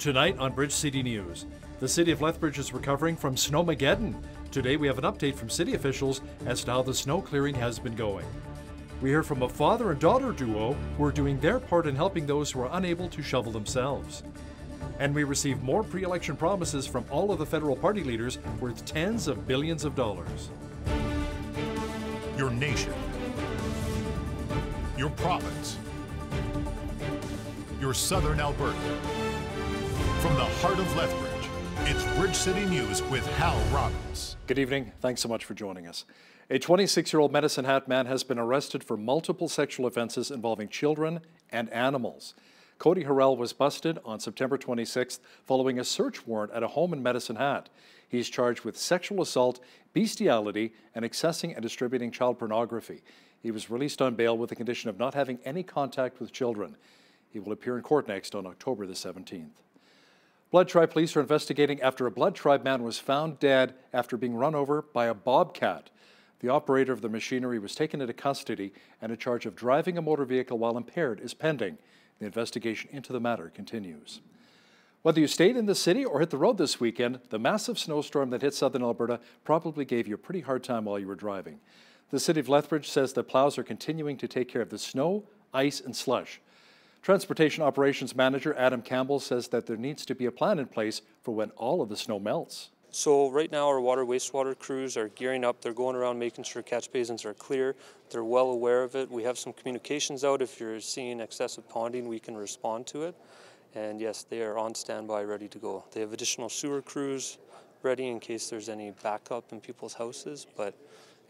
Tonight on Bridge City News, the city of Lethbridge is recovering from Snowmageddon. Today we have an update from city officials as to how the snow clearing has been going. We hear from a father and daughter duo who are doing their part in helping those who are unable to shovel themselves. And we receive more pre-election promises from all of the federal party leaders worth tens of billions of dollars. Your nation, your province, your southern Alberta. From the heart of Lethbridge, it's Bridge City News with Hal Robbins. Good evening. Thanks so much for joining us. A 26-year-old Medicine Hat man has been arrested for multiple sexual offenses involving children and animals. Cody Harrell was busted on September 26th following a search warrant at a home in Medicine Hat. He's charged with sexual assault, bestiality, and accessing and distributing child pornography. He was released on bail with the condition of not having any contact with children. He will appear in court next on October the 17th. Blood Tribe police are investigating after a Blood Tribe man was found dead after being run over by a bobcat. The operator of the machinery was taken into custody, and a charge of driving a motor vehicle while impaired is pending. The investigation into the matter continues. Whether you stayed in the city or hit the road this weekend, the massive snowstorm that hit southern Alberta probably gave you a pretty hard time while you were driving. The city of Lethbridge says that plows are continuing to take care of the snow, ice, and slush. Transportation Operations Manager Adam Campbell says that there needs to be a plan in place for when all of the snow melts. So right now our water wastewater crews are gearing up. They're going around making sure catch basins are clear. They're well aware of it. We have some communications out. If you're seeing excessive ponding, we can respond to it. And yes, they are on standby, ready to go. They have additional sewer crews ready in case there's any backup in people's houses. But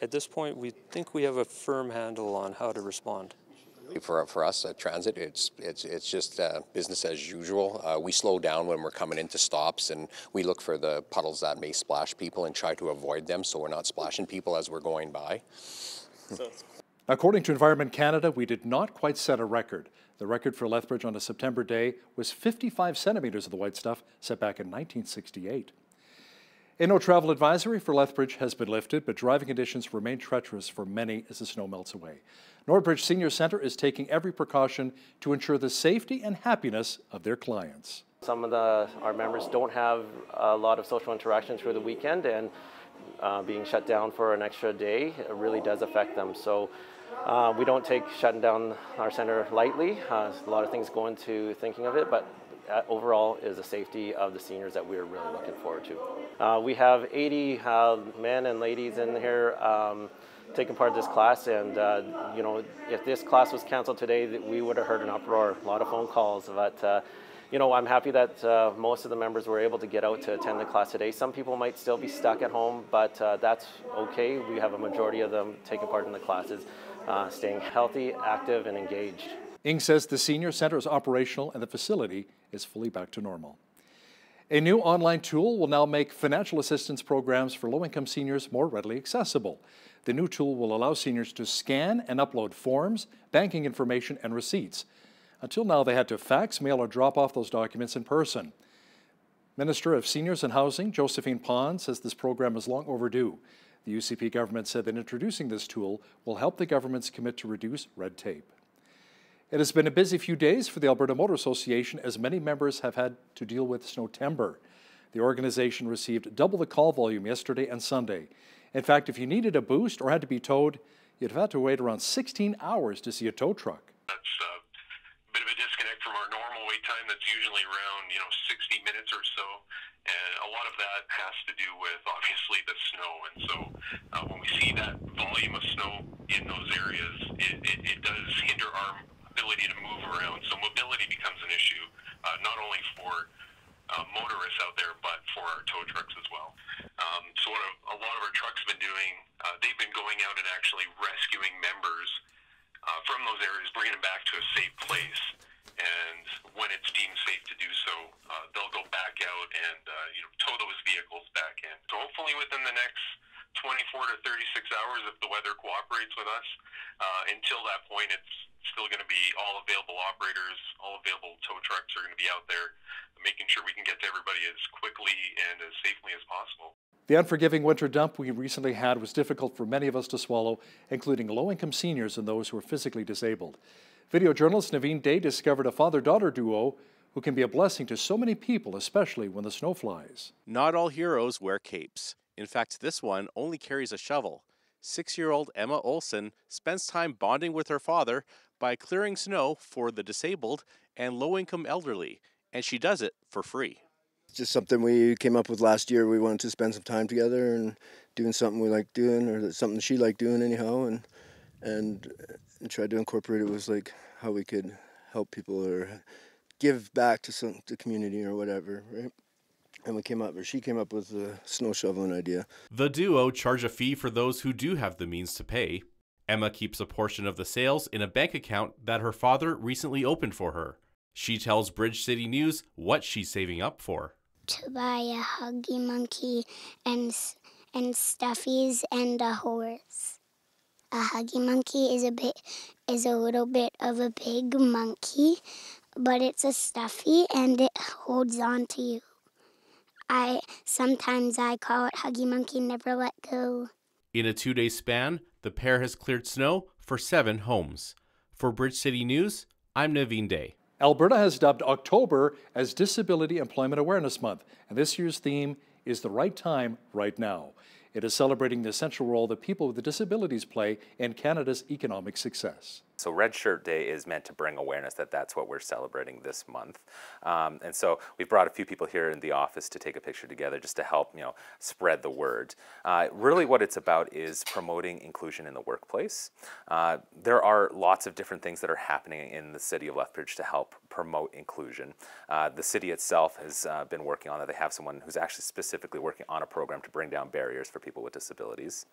at this point, we think we have a firm handle on how to respond. For us at transit, it's just business as usual. We slow down when we're coming into stops, and we look for the puddles that may splash people and try to avoid them so we're not splashing people as we're going by. According to Environment Canada, we did not quite set a record. The record for Lethbridge on a September day was 55 centimeters of the white stuff, set back in 1968. A no travel advisory for Lethbridge has been lifted, but driving conditions remain treacherous for many as the snow melts away. Northbridge Senior Centre is taking every precaution to ensure the safety and happiness of their clients. Some of our members don't have a lot of social interaction through the weekend, and being shut down for an extra day really does affect them. So we don't take shutting down our centre lightly. A lot of things go into thinking of it, but overall is the safety of the seniors that we're really looking forward to. We have 80 men and ladies in here taking part in this class, and you know, if this class was canceled today, we would have heard an uproar, a lot of phone calls. But you know, I'm happy that most of the members were able to get out to attend the class today. Some people might still be stuck at home, but that's okay. We have a majority of them taking part in the classes, staying healthy, active, and engaged. Ing says the Senior Centre is operational and the facility is fully back to normal. A new online tool will now make financial assistance programs for low-income seniors more readily accessible. The new tool will allow seniors to scan and upload forms, banking information, and receipts. Until now, they had to fax, mail, or drop off those documents in person. Minister of Seniors and Housing, Josephine Pond, says this program is long overdue. The UCP government said that introducing this tool will help the government's commit to reduce red tape. It has been a busy few days for the Alberta Motor Association as many members have had to deal with Snowtember. The organization received double the call volume yesterday and Sunday. In fact, if you needed a boost or had to be towed, you'd have had to wait around 16 hours to see a tow truck. That's a bit of a disconnect from our normal wait time that's usually around 60 minutes or so. And a lot of that has to do with, obviously, the snow. And so when we see that volume of snow in those areas, it does hinder our ability to move around. So mobility becomes an issue, not only for motorists out there, but for our tow trucks as well. So what a lot of our trucks have been doing, they've been going out and actually rescuing members from those areas, bringing them back to a safe place. And when it's deemed safe to do so, they'll go back out and tow those vehicles back in. So hopefully within the next 24 to 36 hours, if the weather cooperates with us, until that point, it's still going to be all available operators, all available tow trucks are going to be out there, making sure we can get to everybody as quickly and as safely as possible. The unforgiving winter dump we recently had was difficult for many of us to swallow, including low-income seniors and those who are physically disabled. Video journalist Naveen Day discovered a father-daughter duo who can be a blessing to so many people, especially when the snow flies. Not all heroes wear capes. In fact, this one only carries a shovel. 6-year-old Emma Olson spends time bonding with her father by clearing snow for the disabled and low-income elderly, and she does it for free. It's just something we came up with last year. We wanted to spend some time together and doing something we like doing, or something she liked doing anyhow, and tried to incorporate it was like how we could help people or give back to the community or whatever, right? And she came up with the snow shoveling idea. The duo charge a fee for those who do have the means to pay. Emma keeps a portion of the sales in a bank account that her father recently opened for her. She tells Bridge City News what she's saving up for. To buy a huggy monkey and stuffies and a horse. A huggy monkey is a little bit of a big monkey, but it's a stuffy and it holds on to you. Sometimes I call it Huggy Monkey Never Let Go. In a 2-day span, the pair has cleared snow for 7 homes. For Bridge City News, I'm Naveen Day. Alberta has dubbed October as Disability Employment Awareness Month, and this year's theme is The Right Time, Right Now. It is celebrating the essential role that people with disabilities play in Canada's economic success. So Red Shirt Day is meant to bring awareness that that's what we're celebrating this month. And so we've brought a few people here in the office to take a picture together just to help, spread the word. Really what it's about is promoting inclusion in the workplace. There are lots of different things that are happening in the city of Lethbridge to help promote inclusion. The city itself has been working on that. They have someone who's actually specifically working on a program to bring down barriers for people with disabilities.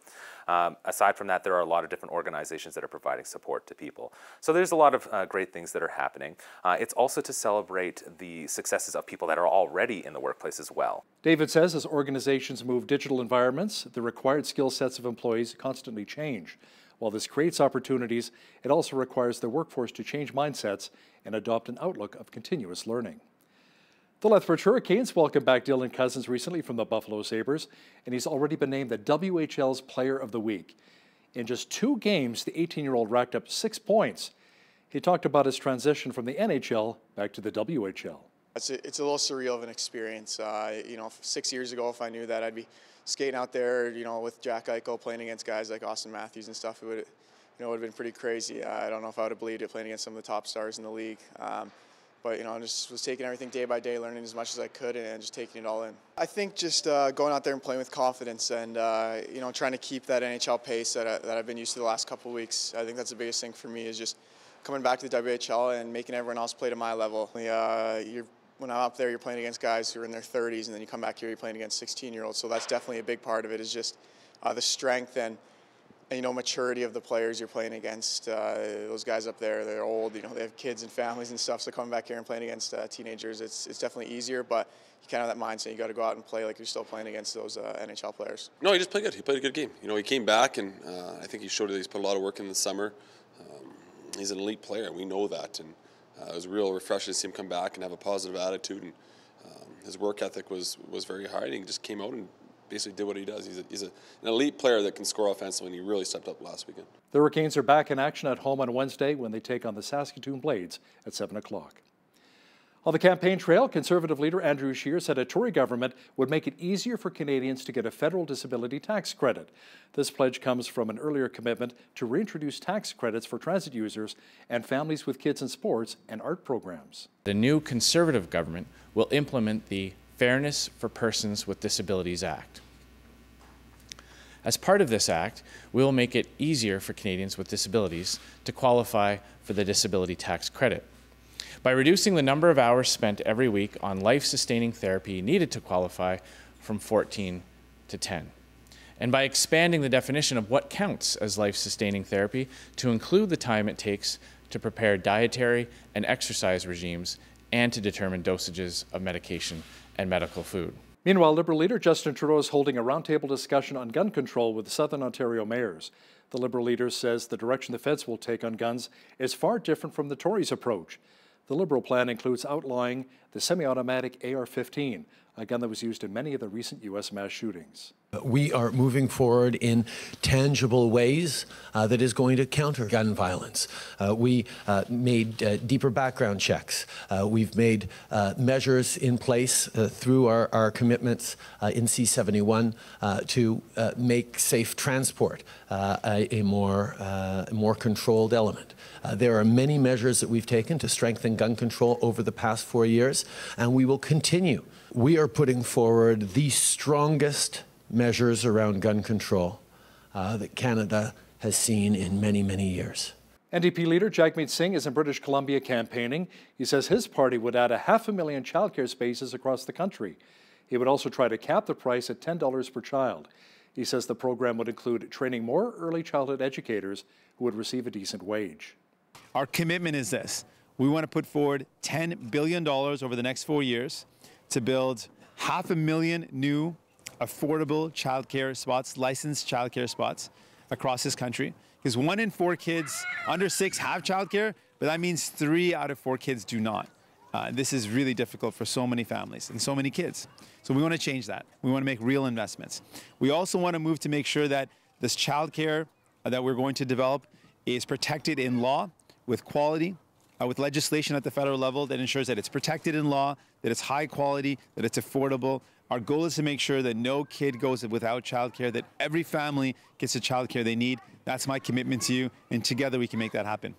Aside from that, there are a lot of different organizations that are providing support to people. So there's a lot of great things that are happening. It's also to celebrate the successes of people that are already in the workplace as well. David says as organizations move digital environments, the required skill sets of employees constantly change. While this creates opportunities, it also requires the workforce to change mindsets and adopt an outlook of continuous learning. The Lethbridge Hurricanes welcomed back Dylan Cousins recently from the Buffalo Sabres, and he's already been named the WHL's Player of the Week. In just 2 games, the 18-year-old racked up 6 points. He talked about his transition from the NHL back to the WHL. It's a little surreal of an experience. 6 years ago, if I knew that I'd be skating out there, with Jack Eichel playing against guys like Austin Matthews and stuff, it would have been pretty crazy. I don't know if I would have believed it playing against some of the top stars in the league. But I just was taking everything day by day, learning as much as I could, and just taking it all in. I think just going out there and playing with confidence, and trying to keep that NHL pace that I've been used to the last couple of weeks. I think that's the biggest thing for me, is just coming back to the WHL and making everyone else play to my level. When I'm up there, you're playing against guys who are in their 30s, and then you come back here, you're playing against 16-year-olds. So that's definitely a big part of it, is just the strength and maturity of the players you're playing against. Those guys up there, they're old, they have kids and families and stuff, so coming back here and playing against teenagers, it's definitely easier, but you kind of have that mindset. You got to go out and play like you're still playing against those NHL players. No, he just played good. He played a good game. He came back, and I think he showed that he's put a lot of work in the summer. He's an elite player, and we know that, and it was real refreshing to see him come back and have a positive attitude, and his work ethic was very high, and he just came out and basically did what he does. He's an elite player that can score offensively, and he really stepped up last weekend. The Hurricanes are back in action at home on Wednesday when they take on the Saskatoon Blades at 7 o'clock. On the campaign trail, Conservative leader Andrew Scheer said a Tory government would make it easier for Canadians to get a federal disability tax credit. This pledge comes from an earlier commitment to reintroduce tax credits for transit users and families with kids in sports and art programs. The new Conservative government will implement the Fairness for Persons with Disabilities Act. As part of this act, we will make it easier for Canadians with disabilities to qualify for the disability tax credit. By reducing the number of hours spent every week on life-sustaining therapy needed to qualify from 14 to 10. And by expanding the definition of what counts as life-sustaining therapy to include the time it takes to prepare dietary and exercise regimes and to determine dosages of medication and medical food. Meanwhile, Liberal leader Justin Trudeau is holding a roundtable discussion on gun control with Southern Ontario mayors. The Liberal leader says the direction the feds will take on guns is far different from the Tories' approach. The Liberal plan includes outlawing the semi-automatic AR-15, a gun that was used in many of the recent U.S. mass shootings. We are moving forward in tangible ways that is going to counter gun violence. We made deeper background checks. We've made measures in place through our commitments in C-71 to make safe transport a more controlled element. There are many measures that we've taken to strengthen gun control over the past 4 years, and we will continue. We are putting forward the strongest measures around gun control that Canada has seen in many, many years. NDP leader Jagmeet Singh is in British Columbia campaigning. He says his party would add 500,000 childcare spaces across the country. He would also try to cap the price at $10 per child. He says the program would include training more early childhood educators who would receive a decent wage. Our commitment is this. We want to put forward $10 billion over the next 4 years to build 500,000 new affordable childcare spots, licensed childcare spots across this country. Because 1 in 4 kids under 6 have childcare, but that means 3 out of 4 kids do not. This is really difficult for so many families and so many kids. So we want to change that. We want to make real investments. We also want to move to make sure that this childcare that we're going to develop is protected in law with quality, with legislation at the federal level that ensures that it's protected in law, that it's high quality, that it's affordable. Our goal is to make sure that no kid goes without childcare, that every family gets the childcare they need. That's my commitment to you, and together we can make that happen.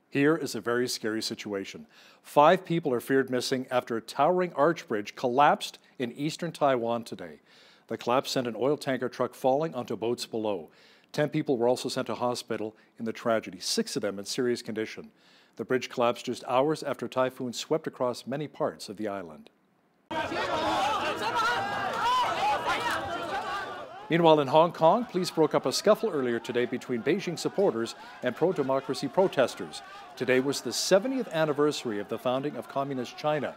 Here is a very scary situation. 5 people are feared missing after a towering arch bridge collapsed in eastern Taiwan today. The collapse sent an oil tanker truck falling onto boats below. 10 people were also sent to hospital in the tragedy, 6 of them in serious condition. The bridge collapsed just hours after typhoons swept across many parts of the island. Meanwhile, in Hong Kong, police broke up a scuffle earlier today between Beijing supporters and pro-democracy protesters. Today was the 70th anniversary of the founding of Communist China.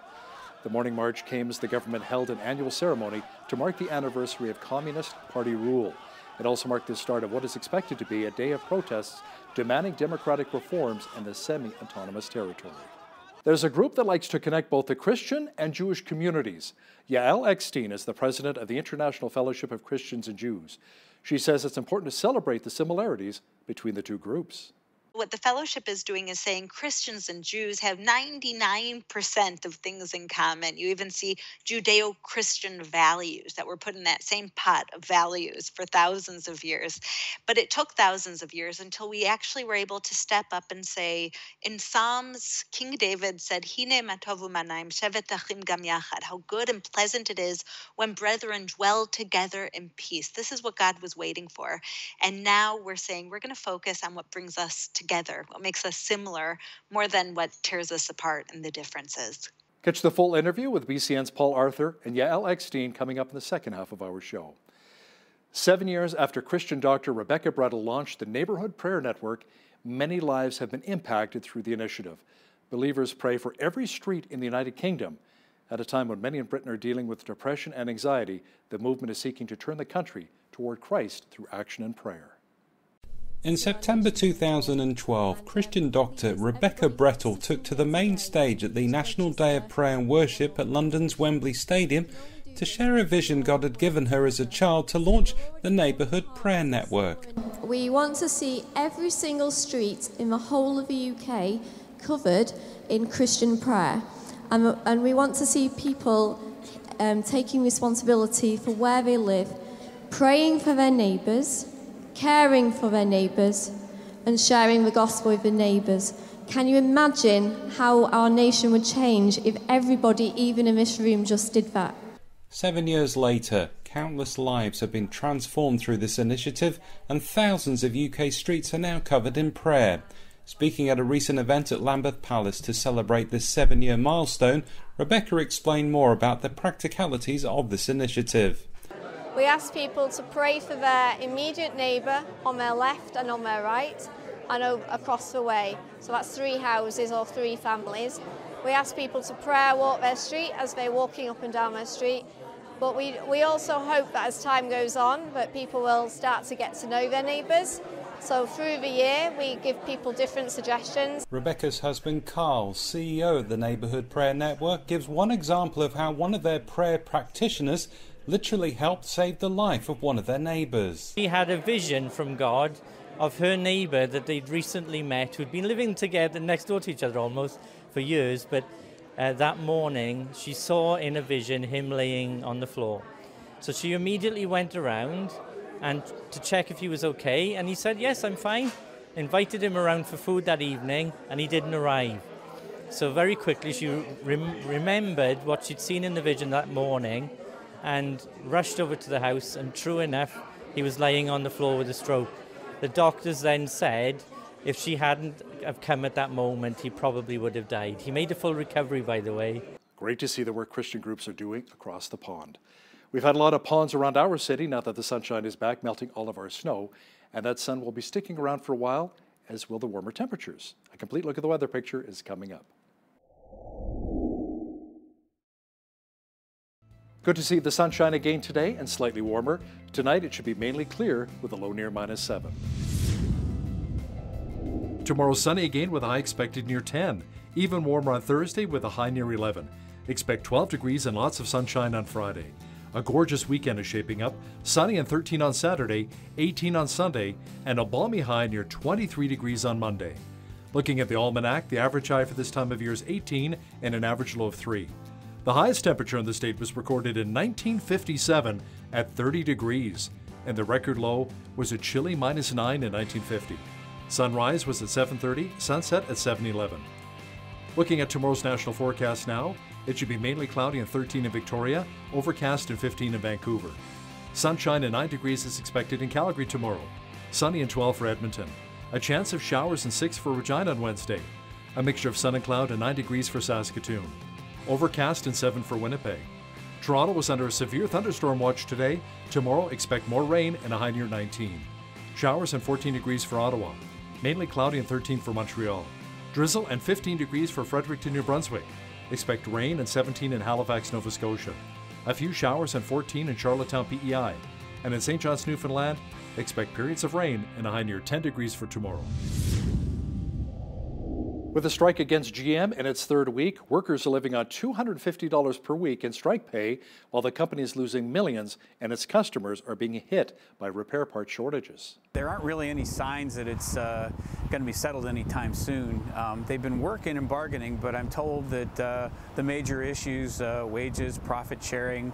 The morning march came as the government held an annual ceremony to mark the anniversary of Communist Party rule. It also marked the start of what is expected to be a day of protests demanding democratic reforms in the semi-autonomous territory. There's a group that likes to connect both the Christian and Jewish communities. Yael Eckstein is the president of the International Fellowship of Christians and Jews. She says it's important to celebrate the similarities between the two groups. What the fellowship is doing is saying Christians and Jews have 99% of things in common. You even see Judeo-Christian values that were put in that same pot of values for thousands of years. But it took thousands of years until we actually were able to step up and say, in Psalms, King David said, Hine ma tovu manaim shevet achim gam yachad, how good and pleasant it is when brethren dwell together in peace. This is what God was waiting for. And now we're saying we're going to focus on what brings us together, what makes us similar, more than what tears us apart and the differences. Catch the full interview with BCN's Paul Arthur and Yael Eckstein coming up in the second half of our show. 7 years after Christian doctor Rebecca Brettel launched the Neighborhood Prayer Network, many lives have been impacted through the initiative. Believers pray for every street in the United Kingdom. At a time when many in Britain are dealing with depression and anxiety, the movement is seeking to turn the country toward Christ through action and prayer. In September 2012, Christian doctor Rebecca Brettel took to the main stage at the National Day of Prayer and Worship at London's Wembley Stadium to share a vision God had given her as a child to launch the Neighbourhood Prayer Network. We want to see every single street in the whole of the UK covered in Christian prayer. And we want to see people taking responsibility for where they live, praying for their neighbours, caring for their neighbours, and sharing the gospel with their neighbours. Can you imagine how our nation would change if everybody, even in this room, just did that? 7 years later, countless lives have been transformed through this initiative, and thousands of UK streets are now covered in prayer. Speaking at a recent event at Lambeth Palace to celebrate this 7-year milestone, Rebecca explained more about the practicalities of this initiative. We ask people to pray for their immediate neighbour on their left and on their right and across the way. So that's 3 houses or 3 families. We ask people to prayer walk their street as they're walking up and down their street. But we also hope that as time goes on that people will start to get to know their neighbours So through the year, we give people different suggestions. Rebecca's husband Carl, CEO of the Neighbourhood Prayer Network, gives one example of how one of their prayer practitioners literally helped save the life of one of their neighbours. She had a vision from God of her neighbour that they'd recently met, who'd been living together next door to each other almost for years, but that morning she saw in a vision him laying on the floor. So she immediately went around and to check if he was okay, and he said, yes, I'm fine. Invited him around for food that evening, and he didn't arrive. So very quickly she remembered what she'd seen in the vision that morning and rushed over to the house, and true enough, he was lying on the floor with a stroke. The doctors then said if she hadn't have come at that moment, he probably would have died. He made a full recovery, by the way. Great to see the work Christian groups are doing across the pond. We've had a lot of ponds around our city now that the sunshine is back, melting all of our snow, and that sun will be sticking around for a while, as will the warmer temperatures. A complete look at the weather picture is coming up. Good to see the sunshine again today and slightly warmer. Tonight it should be mainly clear with a low near -7. Tomorrow sunny again with a high expected near 10. Even warmer on Thursday with a high near 11. Expect 12 degrees and lots of sunshine on Friday. A gorgeous weekend is shaping up. Sunny and 13 on Saturday, 18 on Sunday, and a balmy high near 23 degrees on Monday. Looking at the almanac, the average high for this time of year is 18 and an average low of 3. The highest temperature in the state was recorded in 1957 at 30 degrees, and the record low was a chilly -9 in 1950. Sunrise was at 7:30, sunset at 7:11. Looking at tomorrow's national forecast now, it should be mainly cloudy and 13 in Victoria, overcast and 15 in Vancouver. Sunshine and 9 degrees is expected in Calgary tomorrow. Sunny and 12 for Edmonton. A chance of showers and 6 for Regina on Wednesday. A mixture of sun and cloud and 9 degrees for Saskatoon. Overcast and 7 for Winnipeg. Toronto was under a severe thunderstorm watch today. Tomorrow expect more rain and a high near 19. Showers and 14 degrees for Ottawa. Mainly cloudy and 13 for Montreal. Drizzle and 15 degrees for Fredericton, New Brunswick. Expect rain and 17 in Halifax, Nova Scotia. A few showers and 14 in Charlottetown, PEI. And in St. John's, Newfoundland, expect periods of rain and a high near 10 degrees for tomorrow. With the strike against GM in its third week, workers are living on $250 per week in strike pay, while the company is losing millions and its customers are being hit by repair part shortages. There aren't really any signs that it's going to be settled anytime soon. They've been working and bargaining, but I'm told that the major issues, wages, profit sharing,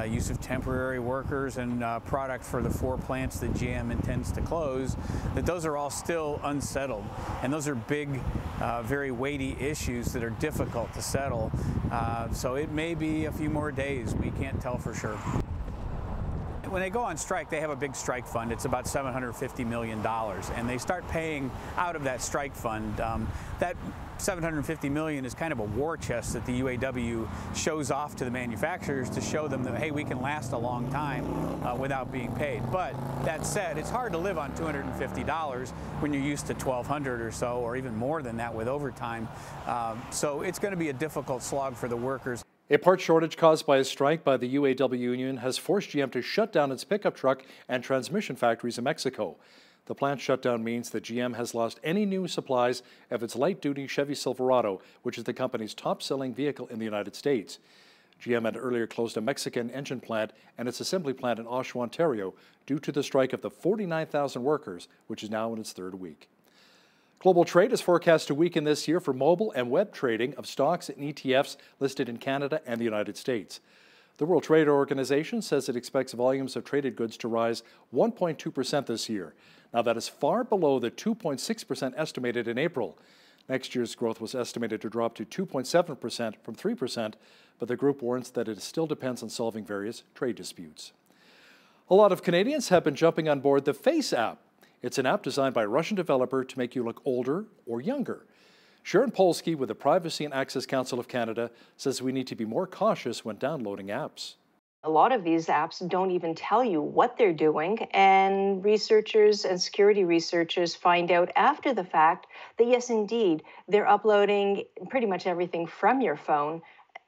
use of temporary workers, and product for the 4 plants that GM intends to close, that those are all still unsettled. And those are big, very weighty issues that are difficult to settle. So it may be a few more days. We can't tell for sure. When they go on strike, they have a big strike fund. It's about $750 million, and they start paying out of that strike fund. That $750 million is kind of a war chest that the UAW shows off to the manufacturers to show them that, hey, we can last a long time without being paid. But that said, it's hard to live on $250 when you're used to $1,200 or so, or even more than that with overtime. So it's going to be a difficult slog for the workers. A part shortage caused by a strike by the UAW union has forced GM to shut down its pickup truck and transmission factories in Mexico. The plant shutdown means that GM has lost any new supplies of its light-duty Chevy Silverado, which is the company's top-selling vehicle in the United States. GM had earlier closed a Mexican engine plant and its assembly plant in Oshawa, Ontario, due to the strike of the 49,000 workers, which is now in its third week. Global trade is forecast to weaken this year for mobile and web trading of stocks and ETFs listed in Canada and the United States. The World Trade Organization says it expects volumes of traded goods to rise 1.2% this year. Now that is far below the 2.6% estimated in April. Next year's growth was estimated to drop to 2.7% from 3%, but the group warns that it still depends on solving various trade disputes. A lot of Canadians have been jumping on board the Face app. It's an app designed by a Russian developer to make you look older or younger. Sharon Polsky with the Privacy and Access Council of Canada says we need to be more cautious when downloading apps. A lot of these apps don't even tell you what they're doing, and researchers and security researchers find out after the fact that yes, indeed, they're uploading pretty much everything from your phone.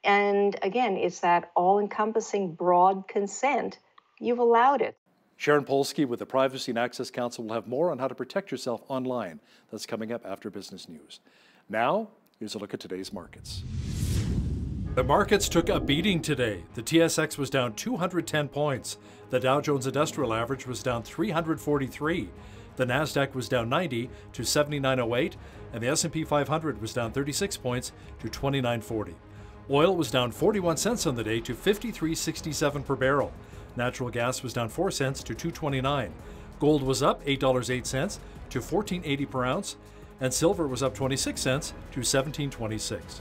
And again, it's that all-encompassing broad consent. You've allowed it. Sharon Polsky with the Privacy and Access Council will have more on how to protect yourself online. That's coming up after business news. Now, here's a look at today's markets. The markets took a beating today. The TSX was down 210 points. The Dow Jones Industrial Average was down 343. The Nasdaq was down 90 to 7908, and the S&P 500 was down 36 points to 2940. Oil was down 41 cents on the day to 53.67 per barrel. Natural gas was down 4 cents to $2.29. Gold was up $8.08 to $14.80 per ounce, and silver was up 26 cents to $17.26.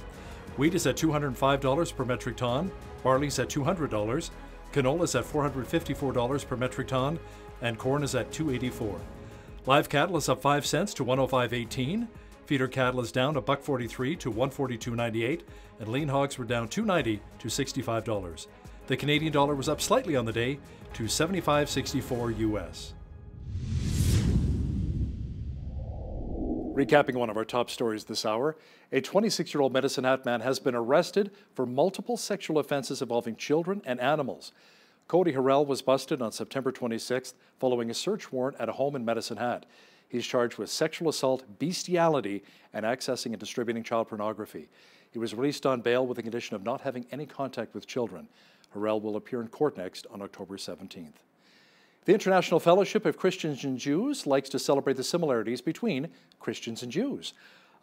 Wheat is at $205 per metric ton, barley's at $200, canola is at $454 per metric ton, and corn is at $284. Live cattle is up 5 cents to $105.18. Feeder cattle is down $1.43 to $142.98, and lean hogs were down $2.90 to $65. The Canadian dollar was up slightly on the day to 75.64 US. Recapping one of our top stories this hour, a 26-year-old Medicine Hat man has been arrested for multiple sexual offenses involving children and animals. Cody Harrell was busted on September 26th following a search warrant at a home in Medicine Hat. He's charged with sexual assault, bestiality, and accessing and distributing child pornography. He was released on bail with the condition of not having any contact with children. Harrell will appear in court next on October 17th. The International Fellowship of Christians and Jews likes to celebrate the similarities between Christians and Jews.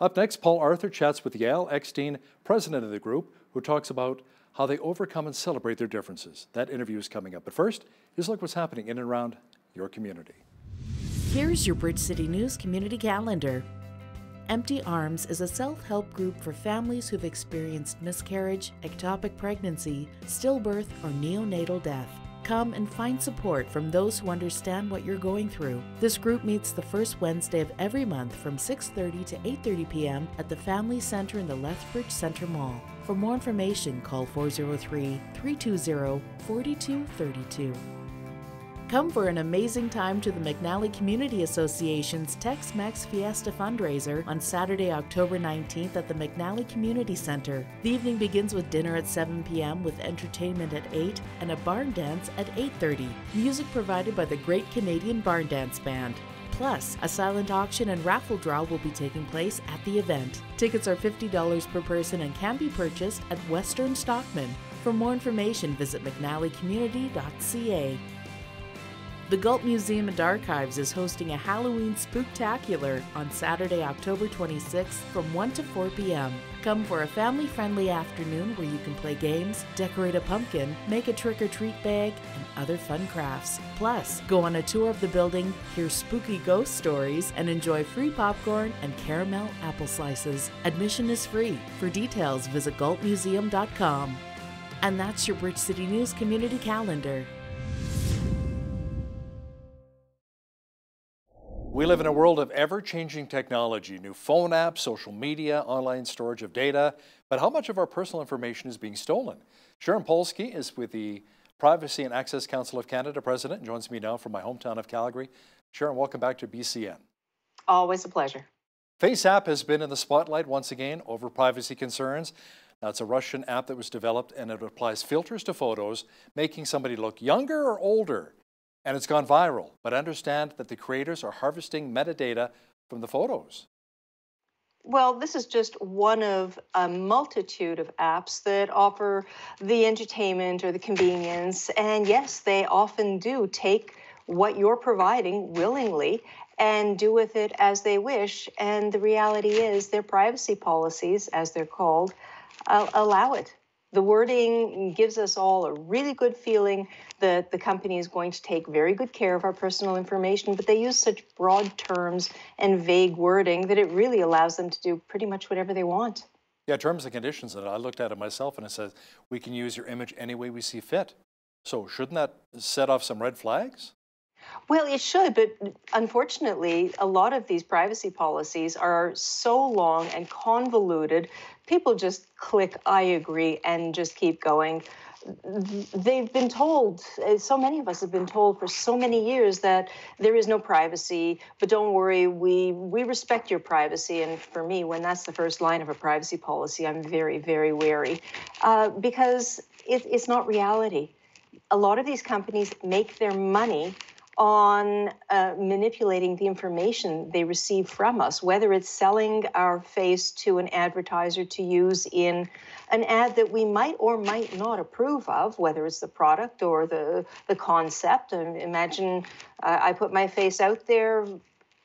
Up next, Paul Arthur chats with Yael Eckstein, president of the group, who talks about how they overcome and celebrate their differences. That interview is coming up. But first, here's a look what's happening in and around your community. Here's your Bridge City News Community Calendar. Empty Arms is a self-help group for families who've experienced miscarriage, ectopic pregnancy, stillbirth, or neonatal death. Come and find support from those who understand what you're going through. This group meets the first Wednesday of every month from 6:30 to 8:30 p.m. at the Family Center in the Lethbridge Center Mall. For more information, call 403-320-4232. Come for an amazing time to the McNally Community Association's Tex-Mex Fiesta fundraiser on Saturday, October 19th at the McNally Community Center. The evening begins with dinner at 7 p.m. with entertainment at 8 and a barn dance at 8:30. Music provided by the Great Canadian Barn Dance Band. Plus, a silent auction and raffle draw will be taking place at the event. Tickets are $50 per person and can be purchased at Western Stockman. For more information, visit mcnallycommunity.ca. The Galt Museum and Archives is hosting a Halloween Spooktacular on Saturday, October 26th from 1 to 4 p.m. Come for a family-friendly afternoon where you can play games, decorate a pumpkin, make a trick-or-treat bag, and other fun crafts. Plus, go on a tour of the building, hear spooky ghost stories, and enjoy free popcorn and caramel apple slices. Admission is free. For details, visit galtmuseum.com. And that's your Bridge City News Community Calendar. We live in a world of ever-changing technology, new phone apps, social media, online storage of data, but how much of our personal information is being stolen? Sharon Polsky is with the Privacy and Access Council of Canada president and joins me now from my hometown of Calgary. Sharon, welcome back to BCN. Always a pleasure. Face app has been in the spotlight once again over privacy concerns. Now, it's a Russian app that was developed and it applies filters to photos, making somebody look younger or older. And it's gone viral, but understand that the creators are harvesting metadata from the photos. Well, this is just one of a multitude of apps that offer the entertainment or the convenience. And yes, they often do take what you're providing willingly and do with it as they wish. And the reality is their privacy policies, as they're called, allow it. The wording gives us all a really good feeling that the company is going to take very good care of our personal information, but they use such broad terms and vague wording that it really allows them to do pretty much whatever they want. Yeah, terms and conditions, that I looked at it myself and it says, we can use your image any way we see fit. So shouldn't that set off some red flags? Well, it should, but unfortunately, a lot of these privacy policies are so long and convoluted, people just click, I agree, and just keep going. They've been told, so many of us have been told for so many years that there is no privacy, but don't worry, we respect your privacy. And for me, when that's the first line of a privacy policy, I'm very, very wary because it's not reality. A lot of these companies make their money on manipulating the information they receive from us, whether it's selling our face to an advertiser to use in an ad that we might or might not approve of, whether it's the product or the concept. Imagine I put my face out there,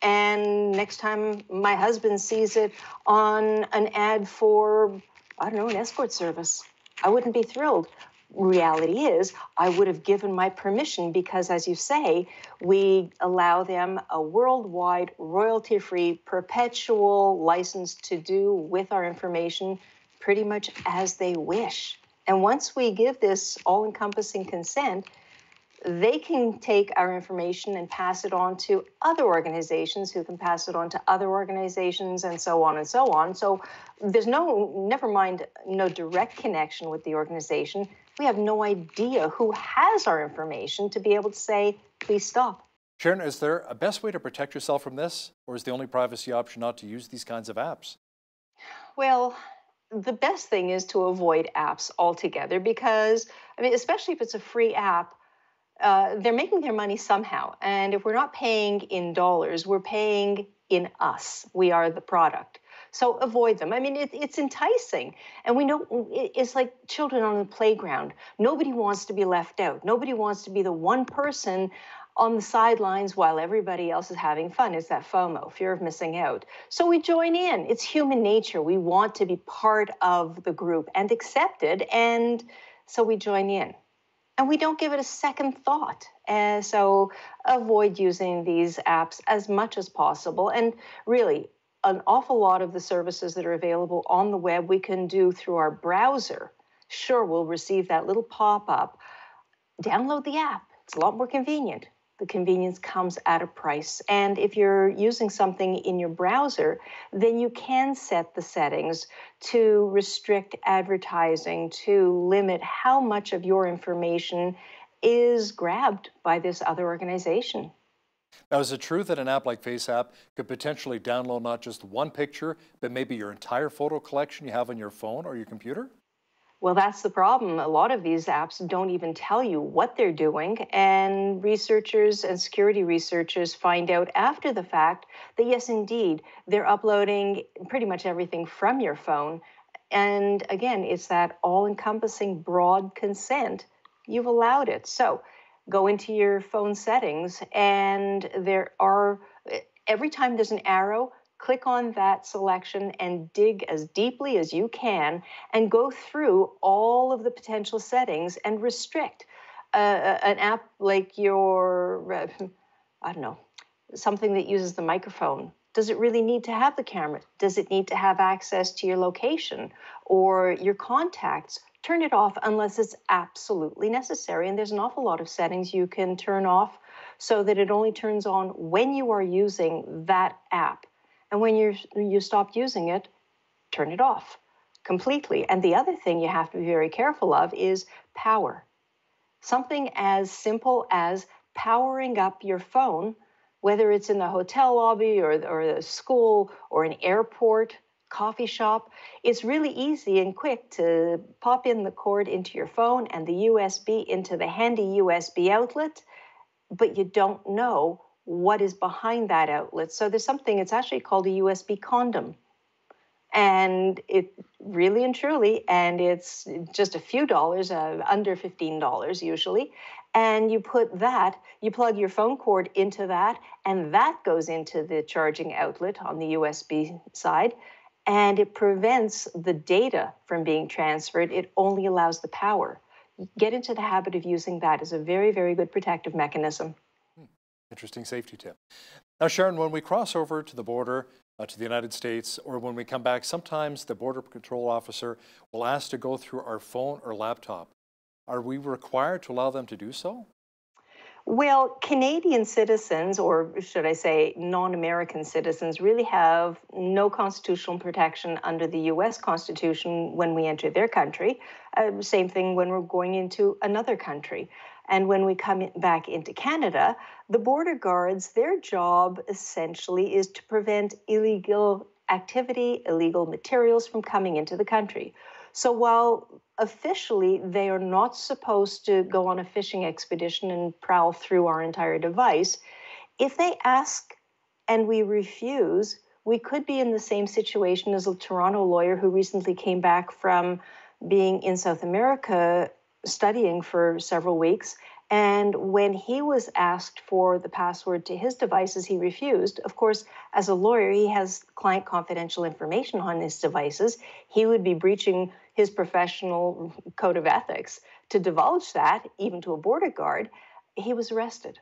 and next time my husband sees it on an ad for, I don't know, an escort service. I wouldn't be thrilled. Reality is, I would have given my permission because, as you say, we allow them a worldwide, royalty-free, perpetual license to do with our information pretty much as they wish. And once we give this all-encompassing consent, they can take our information and pass it on to other organizations who can pass it on to other organizations and so on and so on. So there's never mind, no direct connection with the organization. We have no idea who has our information to be able to say, please stop. Sharon, is there a best way to protect yourself from this? Or is the only privacy option not to use these kinds of apps? Well, the best thing is to avoid apps altogether because, I mean, especially if it's a free app, they're making their money somehow. And if we're not paying in dollars, we're paying in us. We are the product. So avoid them. I mean, it's enticing. And we know it's like children on the playground. Nobody wants to be left out. Nobody wants to be the one person on the sidelines while everybody else is having fun. It's that FOMO, fear of missing out. So we join in. It's human nature. We want to be part of the group and accepted. And so we join in. And we don't give it a second thought. So avoid using these apps as much as possible. And really, an awful lot of the services that are available on the web we can do through our browser. Sure, we'll receive that little pop-up. Download the app. It's a lot more convenient. The convenience comes at a price. And if you're using something in your browser, then you can set the settings to restrict advertising, to limit how much of your information is grabbed by this other organization. Now, is it true that an app like FaceApp could potentially download not just one picture, but maybe your entire photo collection you have on your phone or your computer? Well, that's the problem. A lot of these apps don't even tell you what they're doing, and researchers and security researchers find out after the fact that, yes, indeed, they're uploading pretty much everything from your phone. And again, it's that all-encompassing broad consent. You've allowed it. So go into your phone settings, and every time there's an arrow, click on that selection and dig as deeply as you can and go through all of the potential settings and restrict. An app like your, I don't know, something that uses the microphone. Does it really need to have the camera? Does it need to have access to your location or your contacts? Turn it off unless it's absolutely necessary. And there's an awful lot of settings you can turn off so that it only turns on when you are using that app. And when you stop using it, turn it off completely. And the other thing you have to be very careful of is power. Something as simple as powering up your phone, whether it's in the hotel lobby or the school or an airport, coffee shop, it's really easy and quick to pop in the cord into your phone and the USB into the handy USB outlet, but you don't know what is behind that outlet. So there's something, it's actually called a USB condom. And it really and truly, and it's just a few dollars, under $15 usually. And you put that, you plug your phone cord into that, and that goes into the charging outlet on the USB side. And it prevents the data from being transferred. It only allows the power. Get into the habit of using that as a very, very good protective mechanism. Interesting safety tip. Now, Sharon, when we cross over to the border to the United States, or when we come back, sometimes the Border Control officer will ask to go through our phone or laptop. Are we required to allow them to do so? Well, Canadian citizens, or should I say non-American citizens, really have no constitutional protection under the U.S. Constitution when we enter their country. Same thing when we're going into another country. And when we come back into Canada, the border guards, their job essentially is to prevent illegal activity, illegal materials from coming into the country. So while officially they are not supposed to go on a fishing expedition and prowl through our entire device, if they ask and we refuse, we could be in the same situation as a Toronto lawyer who recently came back from being in South America studying for several weeks. And when he was asked for the password to his devices, he refused. Of course, as a lawyer, he has client confidential information on his devices. He would be breaching his professional code of ethics to divulge that, even to a border guard. He was arrested.